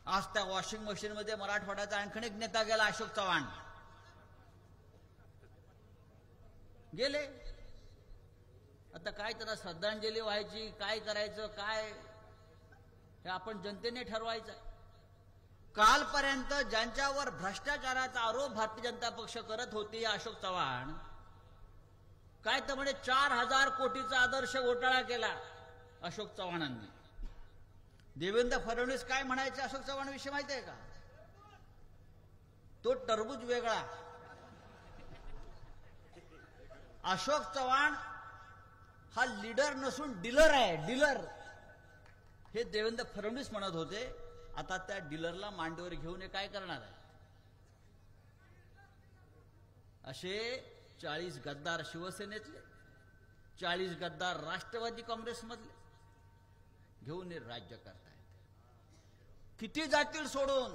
आज त्या वॉशिंग मशीनमध्ये मराठवाड्याचा आणखीन एक नेता गेला, अशोक चव्हाण गेले. आता काय त्याला श्रद्धांजली व्हायची, काय करायचं, काय हे आपण जनतेने ठरवायचं. कालपर्यंत ज्यांच्यावर भ्रष्टाचाराचा आरोप भारतीय जनता पक्ष करत होती अशोक चव्हाण, काय तर म्हणे 4000 कोटीचा आदर्श घोटाळा केला अशोक चव्हाणांनी. देवेंद्र फडणवीस काय म्हणायचे अशोक चव्हाण विषयी माहिती आहे का? तो टरबूज वेगळा. अशोक चव्हाण हा लीडर नसून डीलर आहे, डीलर. हे देवेंद्र फडणवीस म्हणत होते. आता त्या डीलरला मांडीवर घेऊन हे काय करणार आहे? असे 40 गद्दार शिवसेनेतले, 40 गद्दार राष्ट्रवादी काँग्रेसमधले घेऊन हे राज्य करतायत. किती जातील सोडून?